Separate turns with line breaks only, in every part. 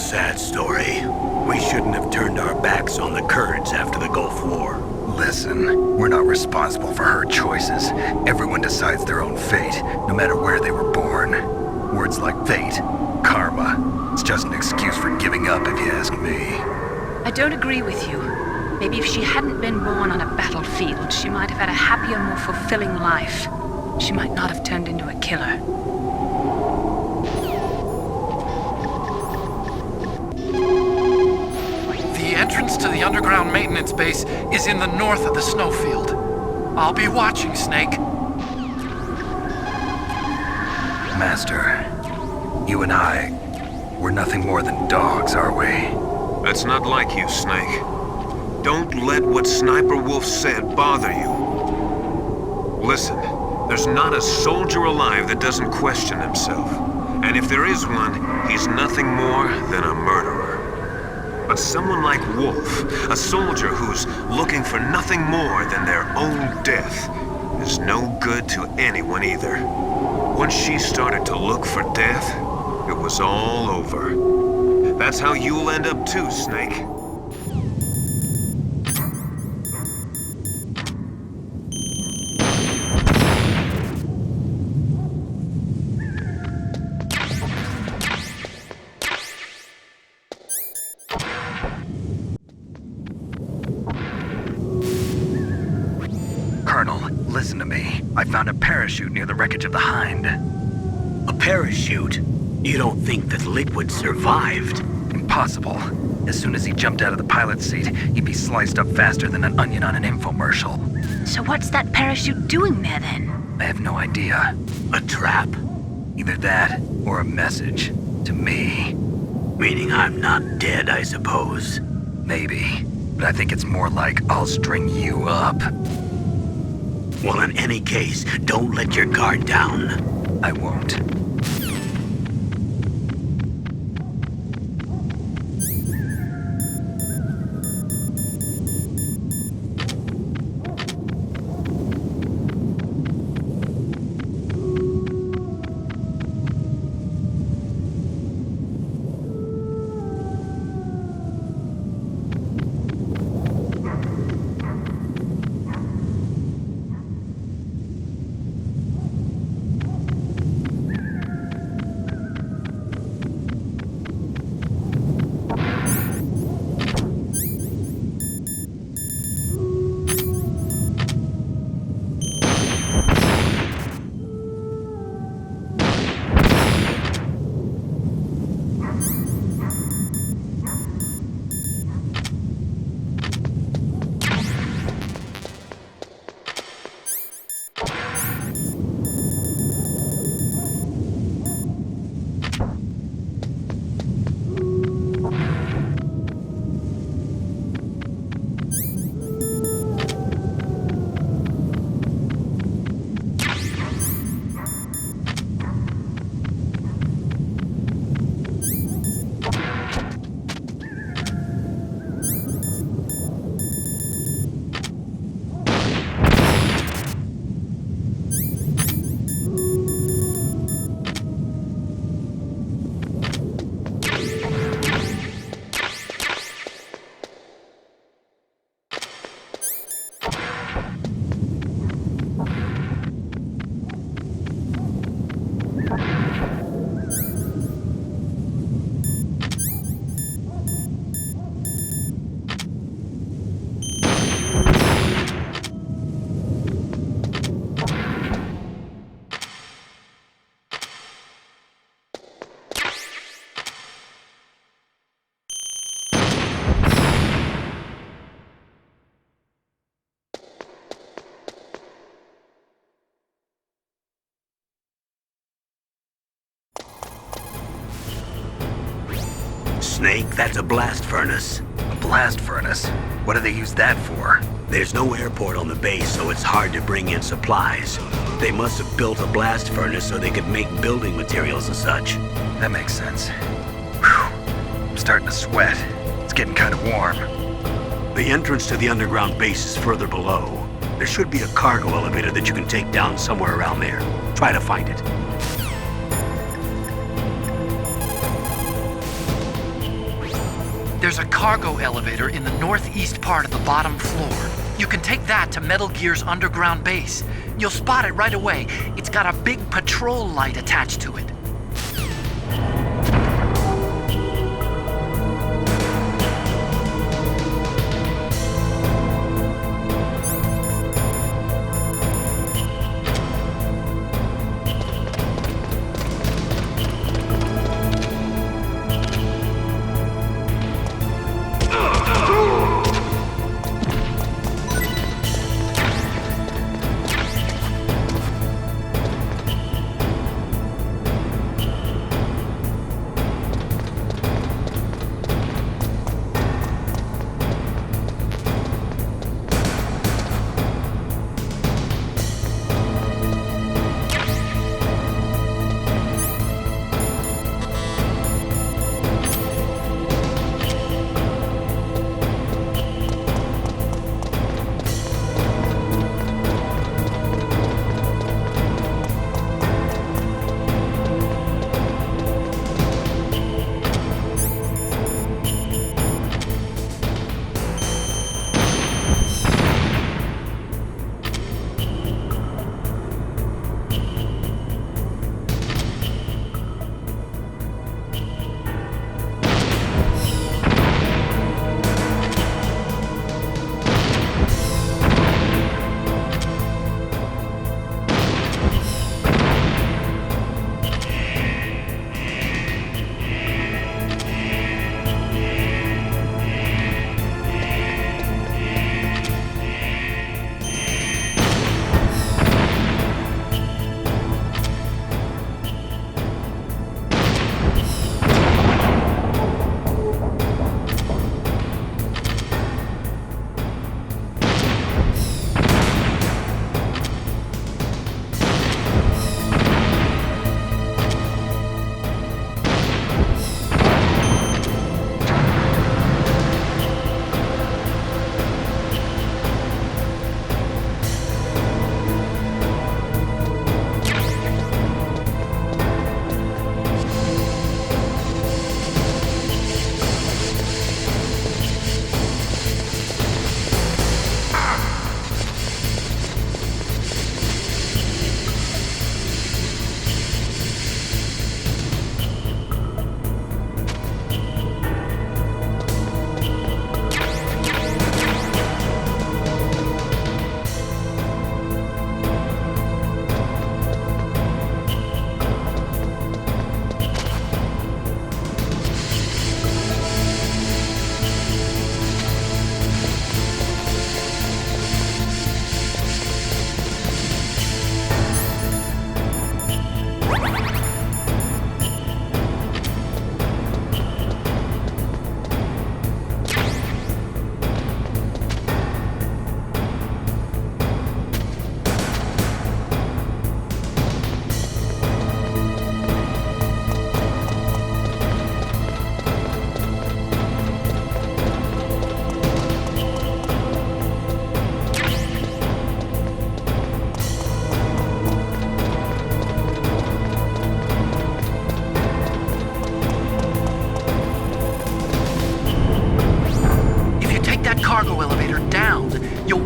sad story. We shouldn't have turned our backs on the Kurds after the Gulf War.
Listen, we're not responsible for her choices. Everyone decides their own fate, no matter where they were born. Words like fate, karma, it's just an excuse for giving up if you ask me.
I don't agree with you. Maybe if she hadn't been born on a battlefield, she might have had a happier, more fulfilling life. She might not have turned into a killer.
The entrance to the underground maintenance base is in the north of the snowfield. I'll be watching, Snake.
Master, you and I, we're nothing more than dogs, are we?
That's not like you, Snake. Don't let what Sniper Wolf said bother you. Listen, there's not a soldier alive that doesn't question himself. And if there is one, he's nothing more than a murderer. But someone like Wolf, a soldier who's looking for nothing more than their own death, is no good to anyone either. Once she started to look for death, it was all over. That's how you'll end up too, Snake.
Colonel, listen to me. I found a parachute near the wreckage of the Hind.
A parachute? You don't think that Liquid survived?
Impossible. As soon as he jumped out of the pilot's seat, he'd be sliced up faster than an onion on an infomercial.
So what's that parachute doing there then?
I have no idea.
A trap?
Either that, or a message. To me.
Meaning I'm not dead, I suppose.
Maybe. But I think it's more like I'll string you up.
Well, in any case, don't let your guard down.
I won't.
Snake, that's a blast furnace.
A blast furnace? What do they use that for?
There's no airport on the base, so it's hard to bring in supplies. They must have built a blast furnace so they could make building materials and such.
That makes sense. Whew. I'm starting to sweat. It's getting kind of warm.
The entrance to the underground base is further below. There should be a cargo elevator that you can take down somewhere around there. Try to find it.
There's a cargo elevator in the northeast part of the bottom floor. You can take that to Metal Gear's underground base. You'll spot it right away. It's got a big patrol light attached to it.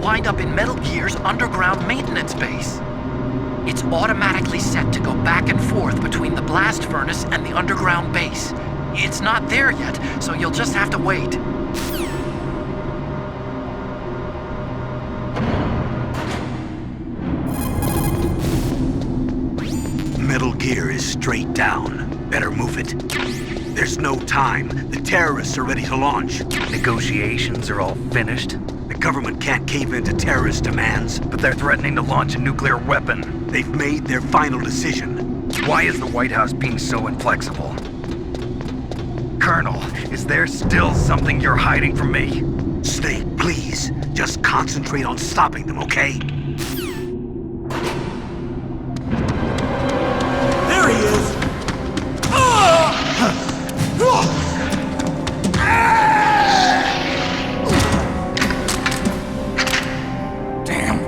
wind up in Metal Gear's underground maintenance base. It's automatically set to go back and forth between the blast furnace and the underground base. It's not there yet, so you'll just have to wait.
Metal Gear is straight down. Better move it. There's no time. The terrorists are ready to launch.
Negotiations are all finished,
The government can't cave into terrorist demands.
but they're threatening to launch a nuclear weapon.
They've made their final decision.
Why is the White House being so inflexible? Colonel, is there still something you're hiding from me?
Snake, please. Just concentrate on stopping them, okay?
There he is! Damn.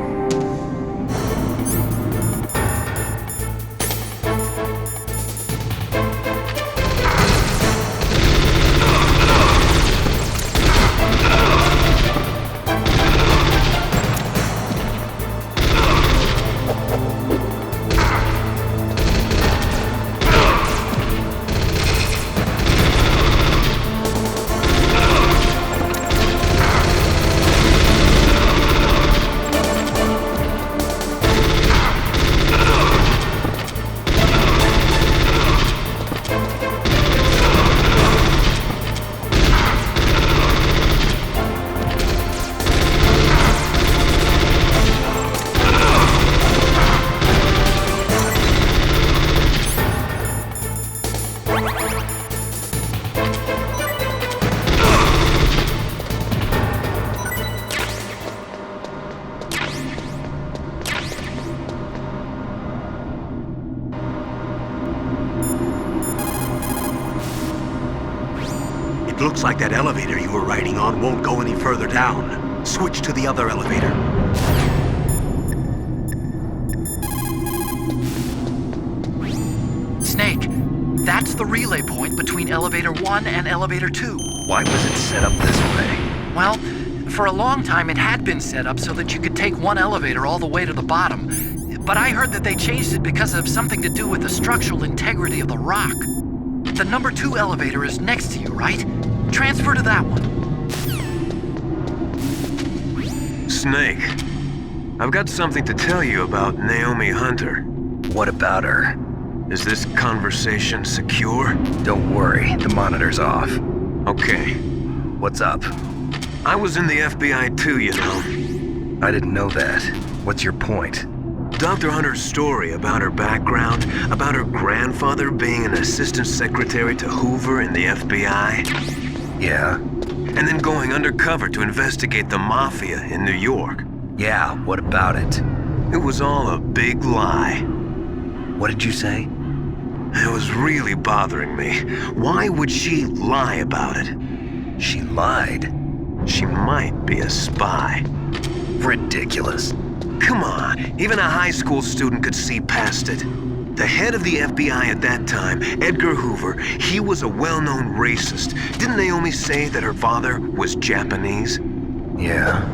Looks like that elevator you were riding on won't go any further down. Switch to the other elevator.
Snake, that's the relay point between elevator 1 and elevator 2.
Why was it set up this way?
Well, for a long time it had been set up so that you could take one elevator all the way to the bottom. But I heard that they changed it because of something to do with the structural integrity of the rock. The number 2 elevator is next to you, right? Transfer to that one.
Snake, I've got something to tell you about Naomi Hunter.
What about her?
Is this conversation secure?
Don't worry, the monitor's off.
Okay.
What's up?
I was in the FBI too, you know.
I didn't know that. What's your point?
Dr. Hunter's story about her background, about her grandfather being an assistant secretary to Hoover in the FBI,
Yeah?
and then going undercover to investigate the mafia in New York.
Yeah, what about it?
It was all a big lie.
What did you say?
It was really bothering me. Why would she lie about it?
She lied.
She might be a spy.
Ridiculous.
Come on, even a high school student could see past it. The head of the FBI at that time, Edgar Hoover, he was a well-known racist. Didn't Naomi say that her father was Japanese?
Yeah.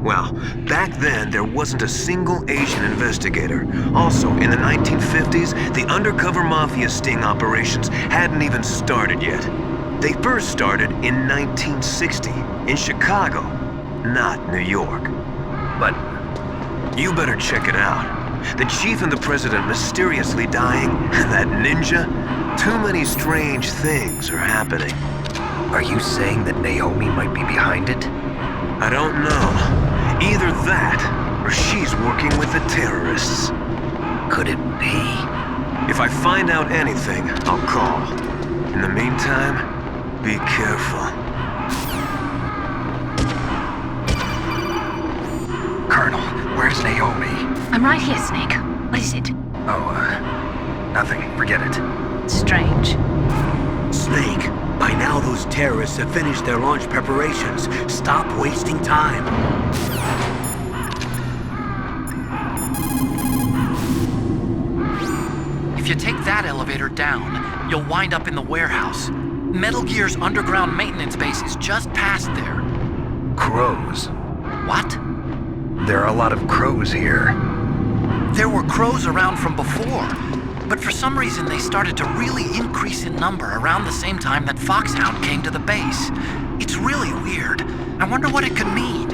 Well, back then there wasn't a single Asian investigator. Also, in the 1950s, the undercover mafia sting operations hadn't even started yet. They first started in 1960, in Chicago, not New York.
But
You better check it out. The chief and the president mysteriously dying, and that ninja? Too many strange things are happening.
are you saying that Naomi might be behind it?
I don't know. Either that, or she's working with the terrorists.
Could it be?
If I find out anything, I'll call. In the meantime, be careful.
Colonel, where's Naomi?
I'm right here, Snake. What is it?
Oh, nothing. Forget it.
Strange.
Snake, by now those terrorists have finished their launch preparations. Stop wasting time.
If you take that elevator down, you'll wind up in the warehouse. Metal Gear's underground maintenance base is just past there.
Crows.
What?
There are a lot of crows here.
There were crows around from before, but for some reason they started to really increase in number around the same time that Foxhound came to the base. It's really weird. I wonder what it could mean.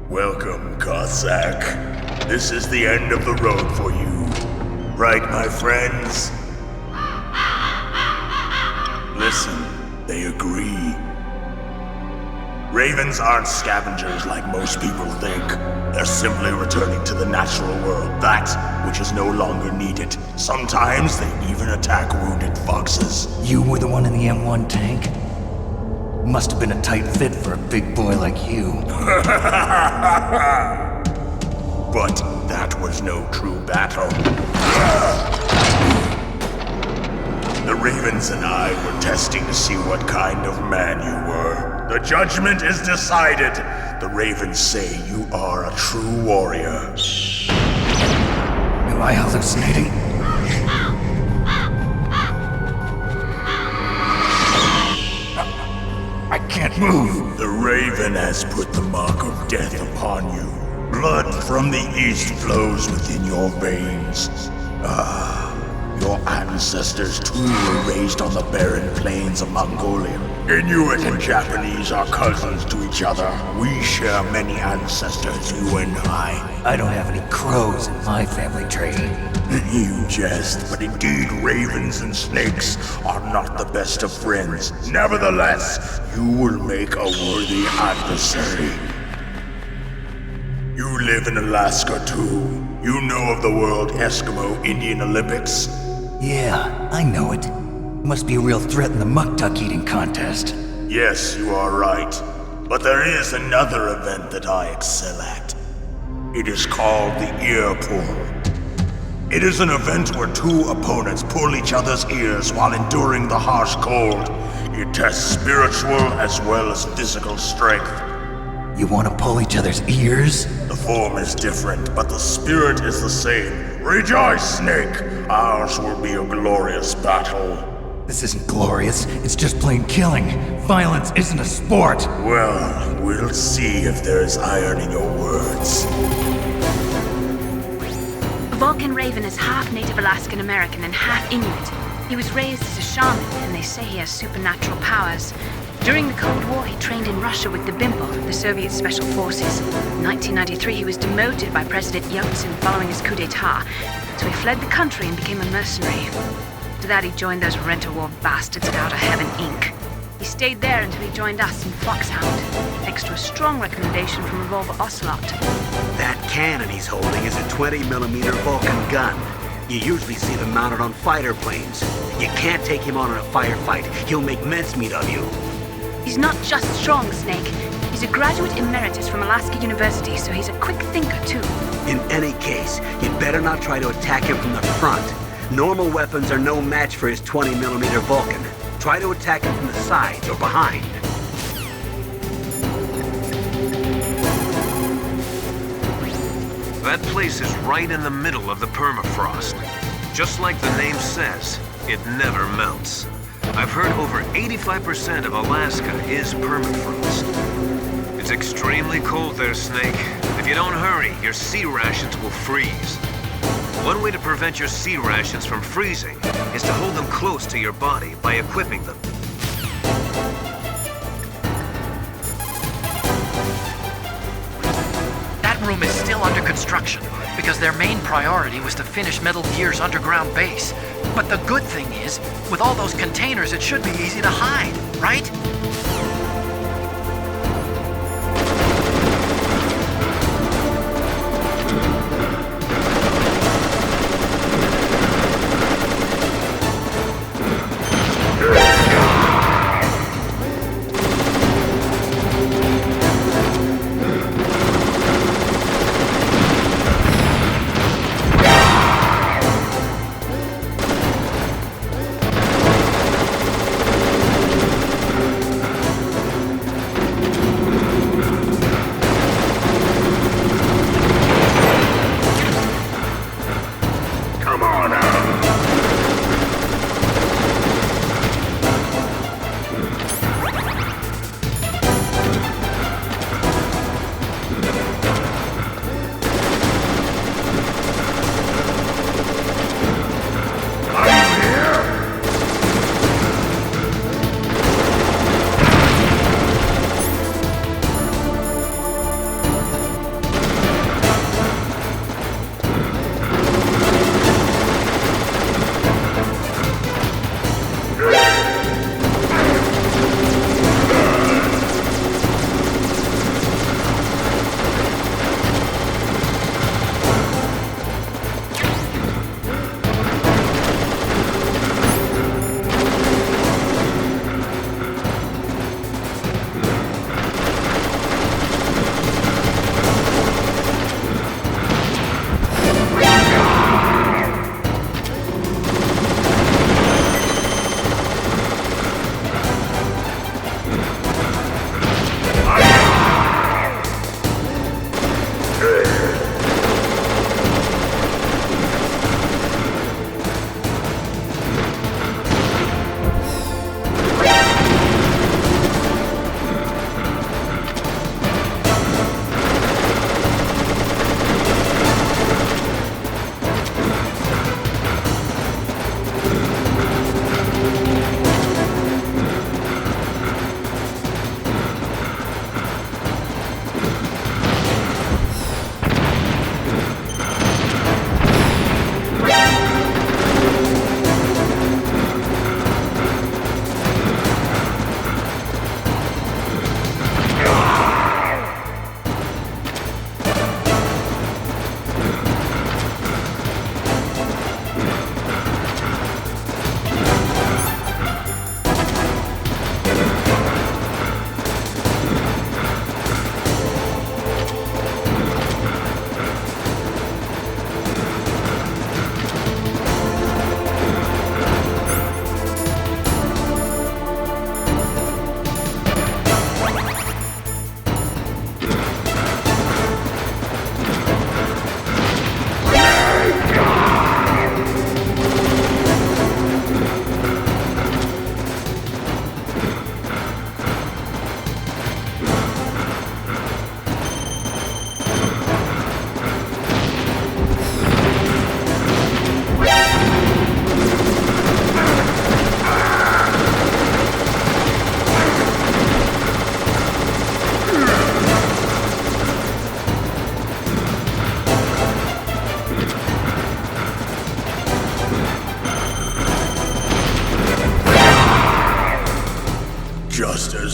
Welcome, Cossack. This is the end of the road for you. Right, my friends? Listen, they agree. Ravens aren't scavengers like most people think. They're simply returning to the natural world, that which is no longer needed. Sometimes they even attack wounded foxes.
You were the one in the M1 tank? Must have been a tight fit for a big boy like you.
But that was no true battle. The Ravens and I were testing to see what kind of man you were. The judgment is decided. The Ravens say you are a true warrior.
Am I hallucinating? I can't move.
The Raven has put the mark of death upon you. Blood from the east flows within your veins. Your ancestors too were raised on the barren plains of Mongolia. Inuit and Japanese are cousins to each other. We share many ancestors, you and I.
I don't have any crows in my family tree.
You jest, but indeed ravens and snakes are not the best of friends. Nevertheless, you will make a worthy adversary. You live in Alaska too. You know of the World Eskimo Indian Olympics?
Yeah, I know it. Must be a real threat in the muck-duck eating contest.
Yes, you are right. But there is another event that I excel at. It is called the ear pull. It is an event where two opponents pull each other's ears while enduring the harsh cold. It tests spiritual as well as physical strength.
You want to pull each other's ears?
The form is different, but the spirit is the same. Rejoice, Snake! Ours will be a glorious battle.
This isn't glorious, it's just plain killing. Violence isn't a sport.
Well, we'll see if there's iron in your words.
Vulcan Raven is half Native Alaskan American and half Inuit. He was raised as a shaman, and they say he has supernatural powers. During the Cold War, he trained in Russia with the Bimbo, the Soviet Special Forces. In 1993, he was demoted by President Yeltsin following his coup d'etat, so he fled the country and became a mercenary. After that, he joined those rent-a-war bastards at Outer Heaven, Inc. He stayed there until he joined us in Foxhound, thanks to a strong recommendation from Revolver Ocelot.
That cannon he's holding is a 20mm Vulcan gun. You usually see them mounted on fighter planes. You can't take him on in a firefight. He'll make mincemeat of you.
He's not just strong, Snake. He's a graduate emeritus from Alaska University, so he's a quick thinker, too.
In any case, you'd better not try to attack him from the front. Normal weapons are no match for his 20mm Vulcan. Try to attack him from the sides or behind.
That place is right in the middle of the permafrost. Just like the name says, it never melts. I've heard over 85% of Alaska is permafrost. It's extremely cold there, Snake. If you don't hurry, your sea rations will freeze. One way to prevent your sea rations from freezing is to hold them close to your body by equipping them.
That room is still under construction, because their main priority was to finish Metal Gear's underground base. But the good thing is, with all those containers, it should be easy to hide, right?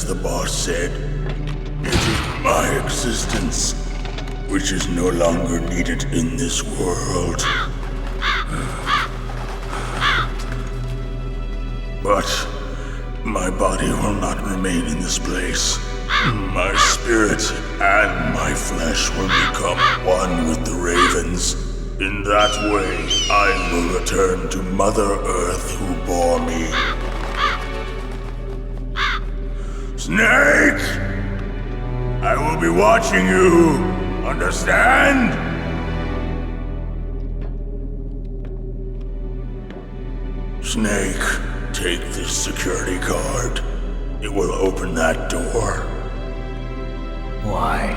the boss said, it is my existence which is no longer needed in this world. But my body will not remain in this place. My spirit and my flesh will become one with the ravens. In that way, I will return to Mother Earth who bore me. Snake! I will be watching you. Understand? Snake, take this security card. It will open that door.
Why?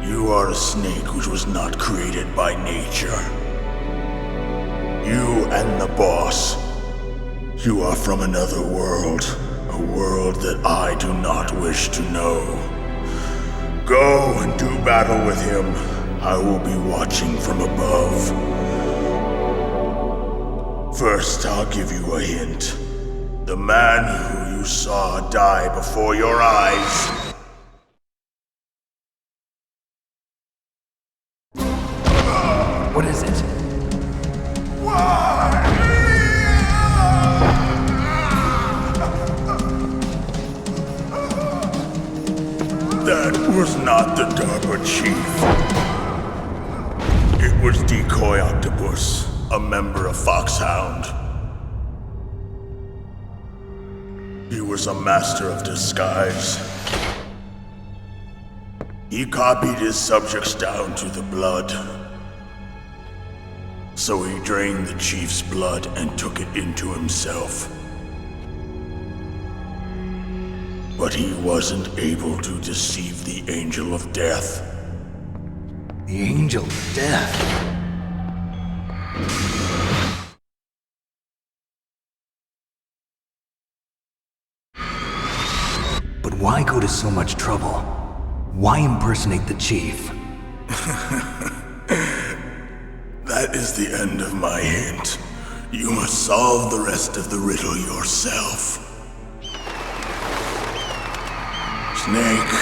You are a snake which was not created by nature. You and the boss. You are from another world. A world that I do not wish to know. Go and do battle with him. I will be watching from above. First, I'll give you a hint. The man who you saw die before your eyes.
What is it?
That was not the DARPA chief. It was Decoy Octopus, a member of Foxhound. He was a master of disguise. He copied his subjects down to the blood. So he drained the chief's blood and took it into himself. But he wasn't able to deceive the Angel of Death.
The Angel of Death? But why go to so much trouble? Why impersonate the chief?
That is the end of my hint. You must solve the rest of the riddle yourself. Snake,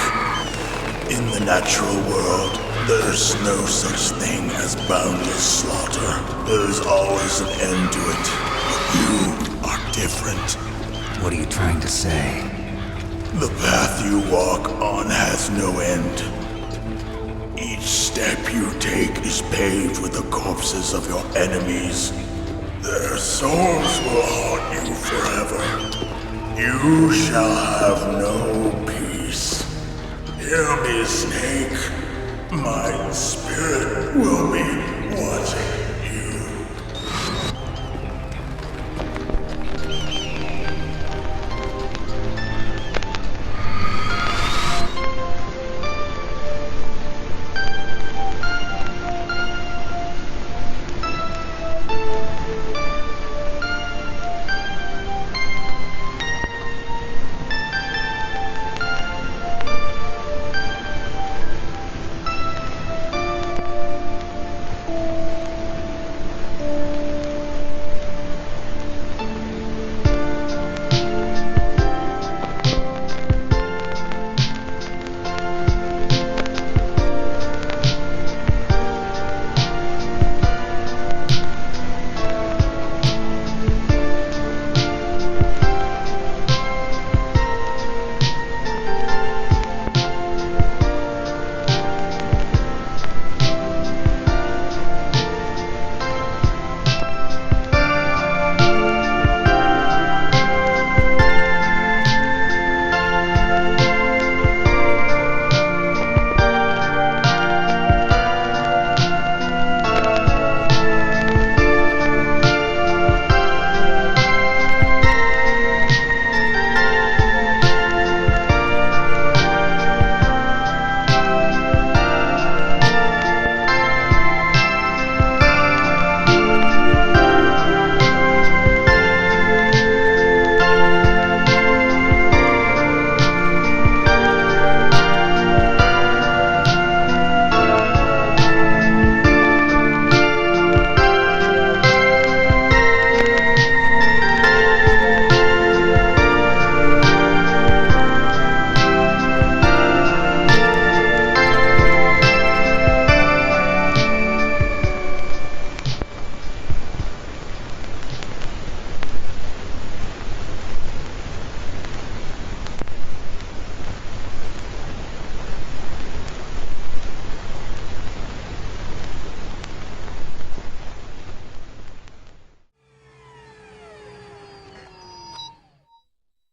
in the natural world, there's no such thing as boundless slaughter. There's always an end to it. But you are different.
What are you trying to say?
The path you walk on has no end. Each step you take is paved with the corpses of your enemies. Their souls will haunt you forever. You shall have no peace. Hear me, Snake. My spirit will be